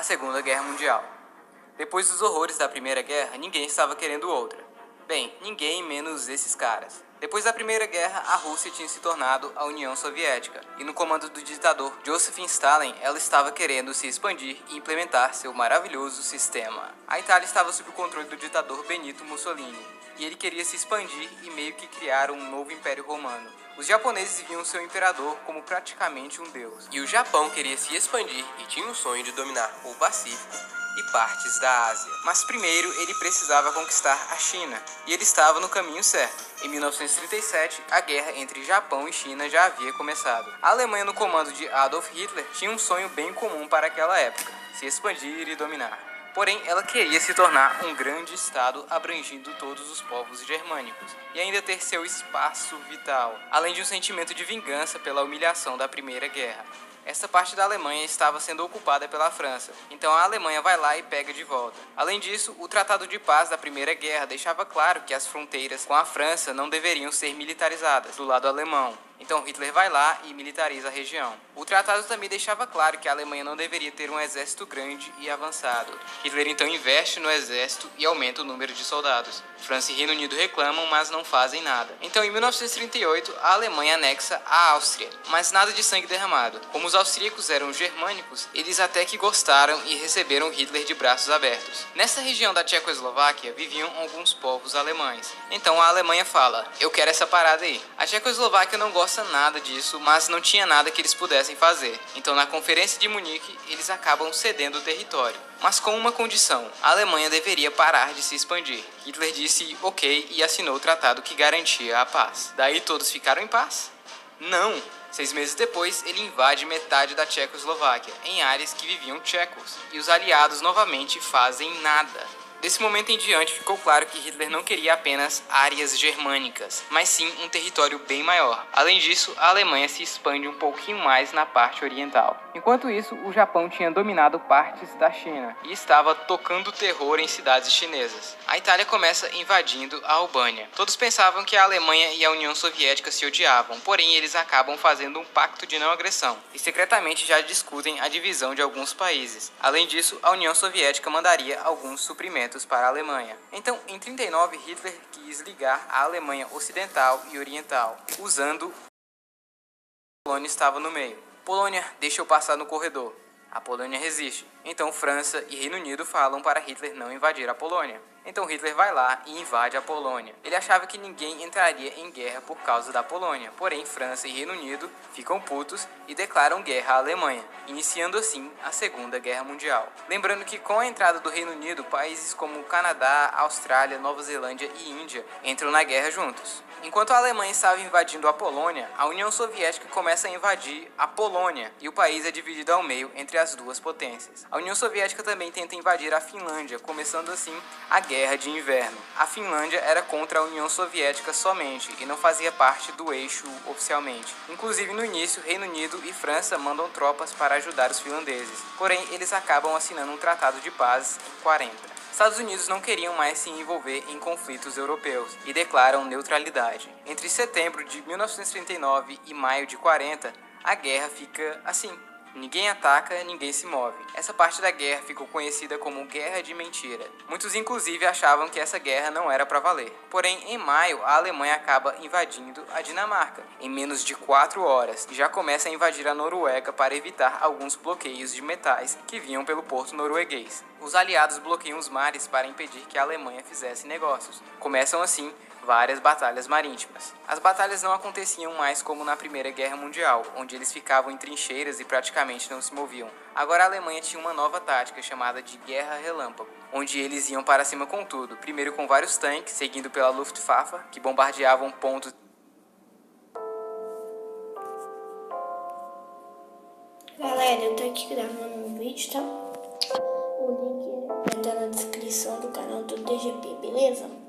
Segunda Guerra Mundial. Depois dos horrores da Primeira Guerra, ninguém estava querendo outra. Bem, ninguém menos esses caras. Depois da Primeira Guerra, a Rússia tinha se tornado a União Soviética, e no comando do ditador Joseph Stalin, ela estava querendo se expandir e implementar seu maravilhoso sistema. A Itália estava sob o controle do ditador Benito Mussolini, e ele queria se expandir e meio que criar um novo Império Romano. Os japoneses viam seu imperador como praticamente um deus. E o Japão queria se expandir e tinha o sonho de dominar o Pacífico e partes da Ásia. Mas primeiro ele precisava conquistar a China, e ele estava no caminho certo. Em 1937, a guerra entre Japão e China já havia começado. A Alemanha, no comando de Adolf Hitler, tinha um sonho bem comum para aquela época: se expandir e dominar. Porém, ela queria se tornar um grande estado abrangindo todos os povos germânicos e ainda ter seu espaço vital, além de um sentimento de vingança pela humilhação da Primeira Guerra. Essa parte da Alemanha estava sendo ocupada pela França, então a Alemanha vai lá e pega de volta. Além disso, o Tratado de Paz da Primeira Guerra deixava claro que as fronteiras com a França não deveriam ser militarizadas do lado alemão. Então Hitler vai lá e militariza a região. O tratado também deixava claro que a Alemanha não deveria ter um exército grande e avançado. Hitler então investe no exército e aumenta o número de soldados. França e Reino Unido reclamam, mas não fazem nada. Então em 1938, a Alemanha anexa a Áustria, mas nada de sangue derramado. Como os austríacos eram germânicos, eles até que gostaram e receberam Hitler de braços abertos. Nessa região da Tchecoslováquia viviam alguns povos alemães. Então a Alemanha fala: eu quero essa parada aí. A Tchecoslováquia não gosta nada disso, mas não tinha nada que eles pudessem fazer. Então na Conferência de Munique, eles acabam cedendo o território, mas com uma condição: a Alemanha deveria parar de se expandir. Hitler disse ok e assinou o tratado que garantia a paz. Daí todos ficaram em paz? Não! 6 meses depois, ele invade metade da Tchecoslováquia, em áreas que viviam tchecos, e os aliados novamente fazem nada. Desse momento em diante, ficou claro que Hitler não queria apenas áreas germânicas, mas sim um território bem maior. Além disso, a Alemanha se expande um pouquinho mais na parte oriental. Enquanto isso, o Japão tinha dominado partes da China e estava tocando terror em cidades chinesas. A Itália começa invadindo a Albânia. Todos pensavam que a Alemanha e a União Soviética se odiavam, porém eles acabam fazendo um pacto de não agressão e secretamente já discutem a divisão de alguns países. Além disso, a União Soviética mandaria alguns suprimentos para a Alemanha. Então, em 1939, Hitler quis ligar a Alemanha Ocidental e Oriental, usando a Polônia estava no meio. Polônia, deixa eu passar no corredor. A Polônia resiste. Então França e Reino Unido falam para Hitler não invadir a Polônia. Então Hitler vai lá e invade a Polônia. Ele achava que ninguém entraria em guerra por causa da Polônia. Porém, França e Reino Unido ficam putos e declaram guerra à Alemanha, iniciando assim a Segunda Guerra Mundial. Lembrando que com a entrada do Reino Unido, países como Canadá, Austrália, Nova Zelândia e Índia entram na guerra juntos. Enquanto a Alemanha estava invadindo a Polônia, a União Soviética começa a invadir a Polônia e o país é dividido ao meio entre as duas potências. A União Soviética também tenta invadir a Finlândia, começando assim a Guerra de Inverno. A Finlândia era contra a União Soviética somente e não fazia parte do eixo oficialmente. Inclusive no início, Reino Unido e França mandam tropas para ajudar os finlandeses, porém eles acabam assinando um tratado de paz em 40. Estados Unidos não queriam mais se envolver em conflitos europeus e declaram neutralidade. Entre setembro de 1939 e maio de 40, a guerra fica assim. Ninguém ataca, ninguém se move. Essa parte da guerra ficou conhecida como Guerra de Mentira. Muitos inclusive achavam que essa guerra não era para valer. Porém, em maio, a Alemanha acaba invadindo a Dinamarca, em menos de 4 horas, e já começa a invadir a Noruega para evitar alguns bloqueios de metais que vinham pelo porto norueguês. Os aliados bloqueiam os mares para impedir que a Alemanha fizesse negócios. Começam assim várias batalhas marítimas. As batalhas não aconteciam mais como na Primeira Guerra Mundial, onde eles ficavam em trincheiras e praticamente não se moviam. Agora a Alemanha tinha uma nova tática chamada de Guerra Relâmpago, onde eles iam para cima com tudo, primeiro com vários tanques, seguindo pela Luftwaffe, que bombardeavam pontos. Galera, eu tô aqui gravando um vídeo, tá? O link vai estar na descrição do canal do DGP, beleza?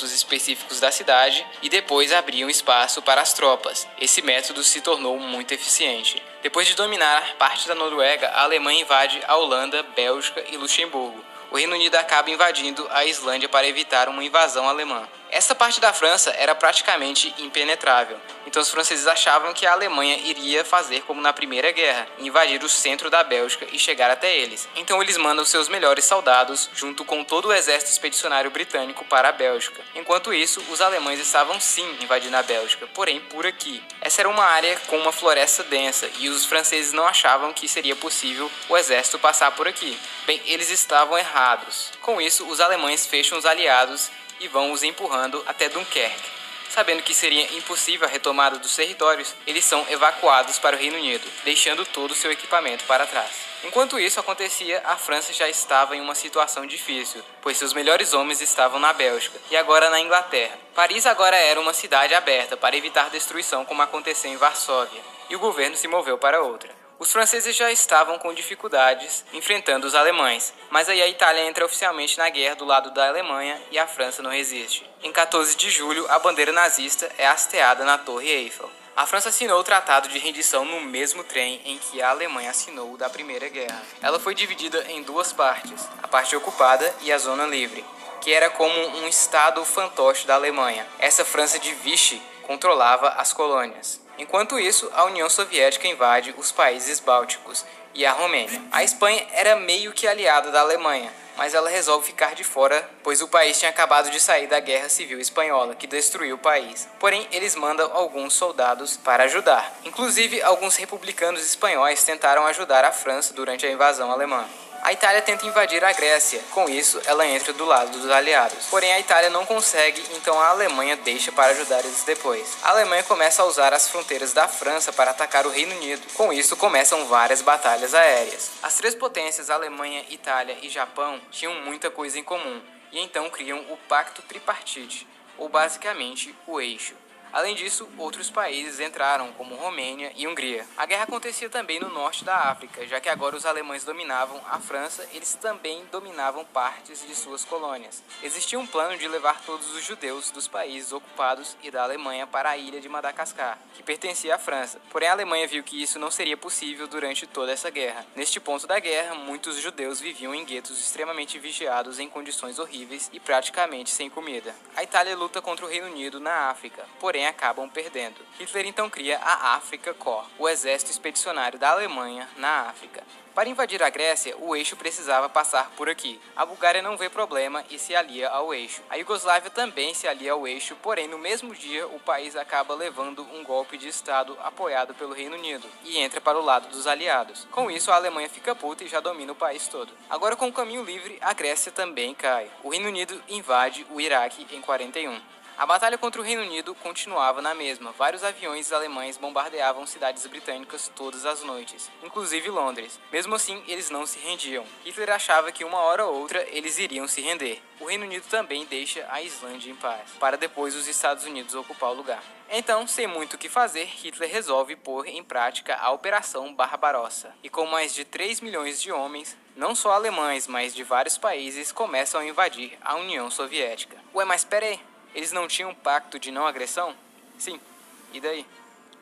Específicos da cidade e depois abriam espaço para as tropas. Esse método se tornou muito eficiente. Depois de dominar parte da Noruega, a Alemanha invade a Holanda, Bélgica e Luxemburgo. O Reino Unido acaba invadindo a Islândia para evitar uma invasão alemã. Essa parte da França era praticamente impenetrável, então os franceses achavam que a Alemanha iria fazer como na Primeira Guerra, invadir o centro da Bélgica e chegar até eles. Então eles mandam seus melhores soldados, junto com todo o exército expedicionário britânico, para a Bélgica. Enquanto isso, os alemães estavam sim invadindo a Bélgica, porém por aqui. Essa era uma área com uma floresta densa, e os franceses não achavam que seria possível o exército passar por aqui. Bem, eles estavam errados. Com isso, os alemães fecham os aliados e vão os empurrando até Dunkerque. Sabendo que seria impossível a retomada dos territórios, eles são evacuados para o Reino Unido, deixando todo o seu equipamento para trás. Enquanto isso acontecia, a França já estava em uma situação difícil, pois seus melhores homens estavam na Bélgica e agora na Inglaterra. Paris agora era uma cidade aberta para evitar destruição como aconteceu em Varsóvia, e o governo se moveu para outra. Os franceses já estavam com dificuldades enfrentando os alemães, mas aí a Itália entra oficialmente na guerra do lado da Alemanha e a França não resiste. Em 14 de julho, a bandeira nazista é hasteada na Torre Eiffel. A França assinou o tratado de rendição no mesmo trem em que a Alemanha assinou o da Primeira Guerra. Ela foi dividida em duas partes, a parte ocupada e a zona livre, que era como um estado fantoche da Alemanha. Essa França de Vichy controlava as colônias. Enquanto isso, a União Soviética invade os países bálticos e a Romênia. A Espanha era meio que aliada da Alemanha, mas ela resolve ficar de fora, pois o país tinha acabado de sair da Guerra Civil Espanhola, que destruiu o país. Porém, eles mandam alguns soldados para ajudar. Inclusive, alguns republicanos espanhóis tentaram ajudar a França durante a invasão alemã. A Itália tenta invadir a Grécia, com isso ela entra do lado dos aliados. Porém a Itália não consegue, então a Alemanha deixa para ajudar eles depois. A Alemanha começa a usar as fronteiras da França para atacar o Reino Unido. Com isso começam várias batalhas aéreas. As três potências, Alemanha, Itália e Japão, tinham muita coisa em comum, e então criam o Pacto Tripartite, ou basicamente o Eixo. Além disso, outros países entraram, como Romênia e Hungria. A guerra acontecia também no norte da África, já que agora os alemães dominavam a França, eles também dominavam partes de suas colônias. Existia um plano de levar todos os judeus dos países ocupados e da Alemanha para a ilha de Madagascar, que pertencia à França. Porém, a Alemanha viu que isso não seria possível durante toda essa guerra. Neste ponto da guerra, muitos judeus viviam em guetos extremamente vigiados em condições horríveis e praticamente sem comida. A Itália luta contra o Reino Unido na África, porém acabam perdendo. Hitler então cria a Afrika Korps, o exército expedicionário da Alemanha na África. Para invadir a Grécia, o eixo precisava passar por aqui. A Bulgária não vê problema e se alia ao eixo. A Iugoslávia também se alia ao eixo, porém no mesmo dia o país acaba levando um golpe de estado apoiado pelo Reino Unido e entra para o lado dos aliados. Com isso a Alemanha fica puta e já domina o país todo. Agora com o caminho livre, a Grécia também cai. O Reino Unido invade o Iraque em 41. A batalha contra o Reino Unido continuava na mesma. Vários aviões alemães bombardeavam cidades britânicas todas as noites, inclusive Londres. Mesmo assim, eles não se rendiam. Hitler achava que uma hora ou outra eles iriam se render. O Reino Unido também deixa a Islândia em paz, para depois os Estados Unidos ocupar o lugar. Então, sem muito o que fazer, Hitler resolve pôr em prática a Operação Barbarossa. E com mais de 3 milhões de homens, não só alemães, mas de vários países, começam a invadir a União Soviética. Ué, mas pera aí. Eles não tinham um pacto de não agressão? Sim. E daí?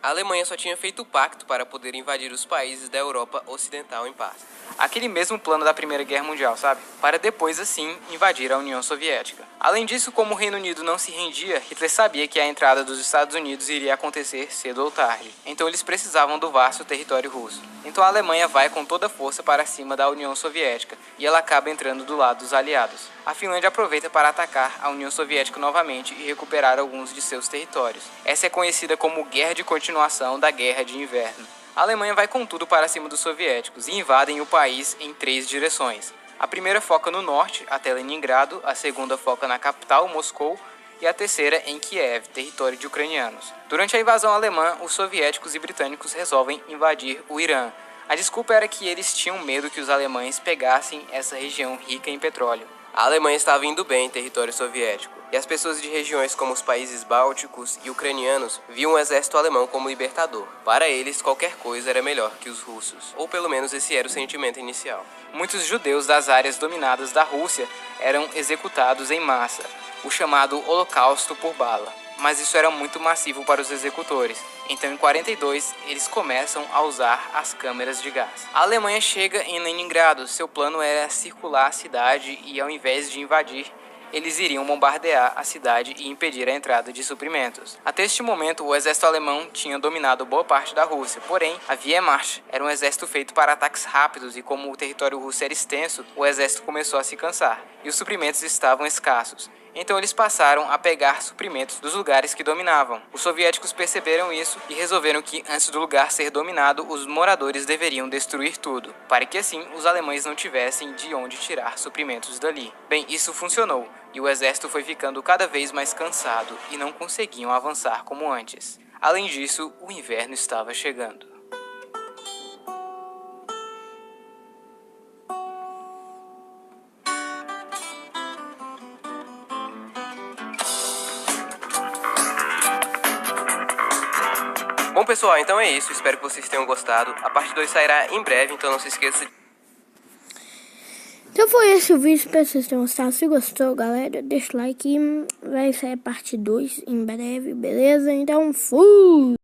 A Alemanha só tinha feito o pacto para poder invadir os países da Europa Ocidental em paz. Aquele mesmo plano da Primeira Guerra Mundial, sabe? Para depois, assim, invadir a União Soviética. Além disso, como o Reino Unido não se rendia, Hitler sabia que a entrada dos Estados Unidos iria acontecer cedo ou tarde. Então eles precisavam do vasto território russo. Então a Alemanha vai com toda a força para cima da União Soviética e ela acaba entrando do lado dos aliados. A Finlândia aproveita para atacar a União Soviética novamente e recuperar alguns de seus territórios. Essa é conhecida como Guerra de Continuação da Guerra de Inverno. A Alemanha vai com tudo para cima dos soviéticos e invadem o país em 3 direções. A primeira foca no norte, até Leningrado, a segunda foca na capital, Moscou, e a terceira em Kiev, território de ucranianos. Durante a invasão alemã, os soviéticos e britânicos resolvem invadir o Irã. A desculpa era que eles tinham medo que os alemães pegassem essa região rica em petróleo. A Alemanha estava indo bem em território soviético, e as pessoas de regiões como os países bálticos e ucranianos viam o exército alemão como libertador. Para eles, qualquer coisa era melhor que os russos, ou pelo menos esse era o sentimento inicial. Muitos judeus das áreas dominadas da Rússia eram executados em massa, o chamado Holocausto por bala. Mas isso era muito massivo para os executores. Então, em 42, eles começam a usar as câmeras de gás. A Alemanha chega em Leningrado. Seu plano era circular a cidade e, ao invés de invadir, eles iriam bombardear a cidade e impedir a entrada de suprimentos. Até este momento, o exército alemão tinha dominado boa parte da Rússia, porém, a Wehrmacht era um exército feito para ataques rápidos e como o território russo era extenso, o exército começou a se cansar, e os suprimentos estavam escassos. Então eles passaram a pegar suprimentos dos lugares que dominavam. Os soviéticos perceberam isso e resolveram que, antes do lugar ser dominado, os moradores deveriam destruir tudo, para que assim os alemães não tivessem de onde tirar suprimentos dali. Bem, isso funcionou, e o exército foi ficando cada vez mais cansado e não conseguiam avançar como antes. Além disso, o inverno estava chegando. Bom pessoal, então é isso, espero que vocês tenham gostado. A parte 2 sairá em breve, então não se esqueça de... Então foi esse o vídeo, espero que vocês tenham gostado. Se gostou, galera, deixa o like, vai sair a parte 2 em breve, beleza? Então fui!